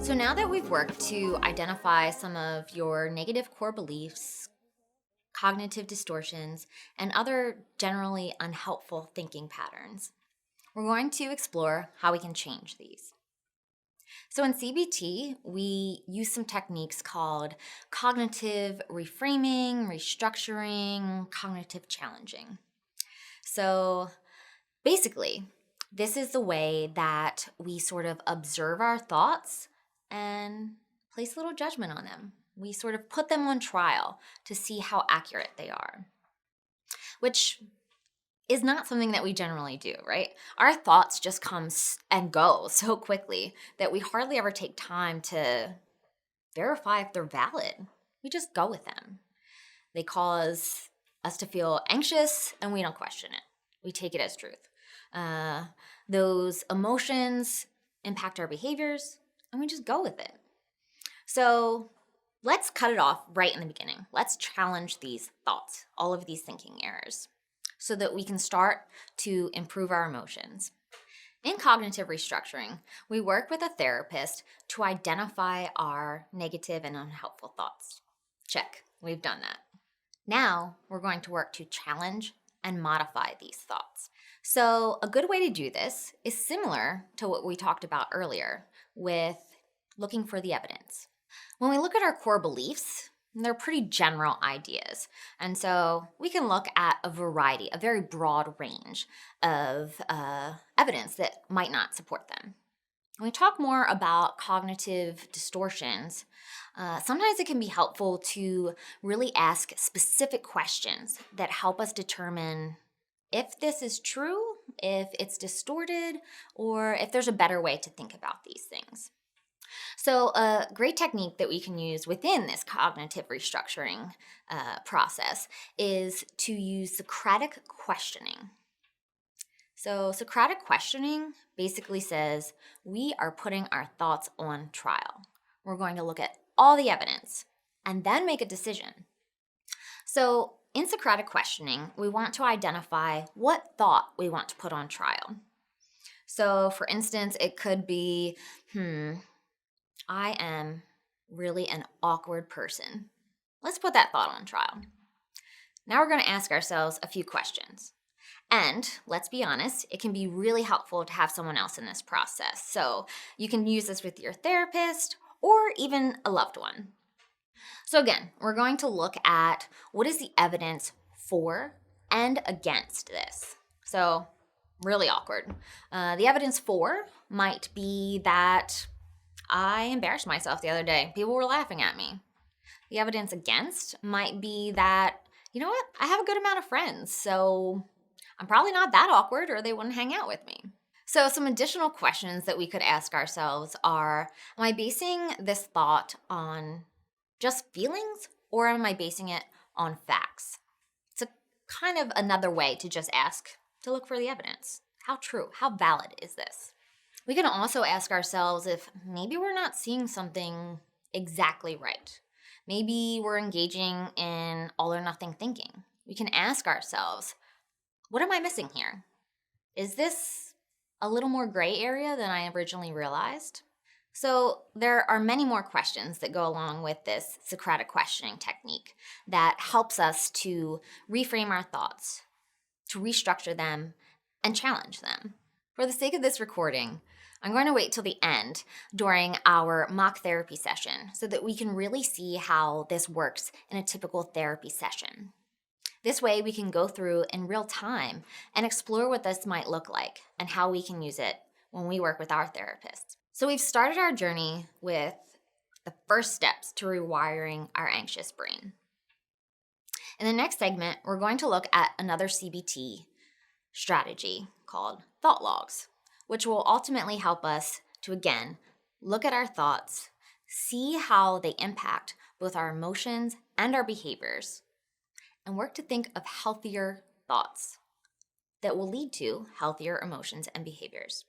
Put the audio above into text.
So now that we've worked to identify some of your negative core beliefs, cognitive distortions, and other generally unhelpful thinking patterns, we're going to explore how we can change these. So in CBT, we use some techniques called cognitive reframing, restructuring, cognitive challenging. So basically, this is the way that we sort of observe our thoughts and place a little judgment on them. We sort of put them on trial to see how accurate they are, which is not something that we generally do, right? Our thoughts just come and go so quickly that we hardly ever take time to verify if they're valid. We just go with them. They cause us to feel anxious, and we don't question it. We take it as truth. Those emotions impact our behaviors, and we just go with it. So let's cut it off right in the beginning. Let's challenge these thoughts, all of these thinking errors, so that we can start to improve our emotions. In cognitive restructuring, we work with a therapist to identify our negative and unhelpful thoughts. Check, we've done that. Now we're going to work to challenge and modify these thoughts. So a good way to do this is similar to what we talked about earlier with looking for the evidence. When we look at our core beliefs, they're pretty general ideas. And so we can look at a variety, a very broad range of evidence that might not support them. When we talk more about cognitive distortions, sometimes it can be helpful to really ask specific questions that help us determine if this is true, if it's distorted, or if there's a better way to think about these things. So a great technique that we can use within this cognitive restructuring process is to use Socratic questioning. So Socratic questioning basically says we are putting our thoughts on trial. We're going to look at all the evidence and then make a decision. So in Socratic questioning, we want to identify what thought we want to put on trial. So for instance, it could be, I am really an awkward person. Let's put that thought on trial. Now we're going to ask ourselves a few questions. And let's be honest, it can be really helpful to have someone else in this process. So you can use this with your therapist or even a loved one. So again, we're going to look at what is the evidence for and against this. So really awkward. The evidence for might be that I embarrassed myself the other day. People were laughing at me. The evidence against might be that, you know what, I have a good amount of friends, so I'm probably not that awkward or they wouldn't hang out with me. So some additional questions that we could ask ourselves are, am I basing this thought on just feelings or am I basing it on facts? It's a kind of another way to just ask, to look for the evidence. How true, how valid is this? We can also ask ourselves if maybe we're not seeing something exactly right. Maybe we're engaging in all or nothing thinking. We can ask ourselves, what am I missing here? Is this a little more gray area than I originally realized? So there are many more questions that go along with this Socratic questioning technique that helps us to reframe our thoughts, to restructure them, and challenge them. For the sake of this recording, I'm going to wait till the end during our mock therapy session so that we can really see how this works in a typical therapy session. This way we can go through in real time and explore what this might look like and how we can use it when we work with our therapists. So we've started our journey with the first steps to rewiring our anxious brain. In the next segment, we're going to look at another CBT strategy called thought logs, which will ultimately help us to, again, look at our thoughts, see how they impact both our emotions and our behaviors, and work to think of healthier thoughts that will lead to healthier emotions and behaviors.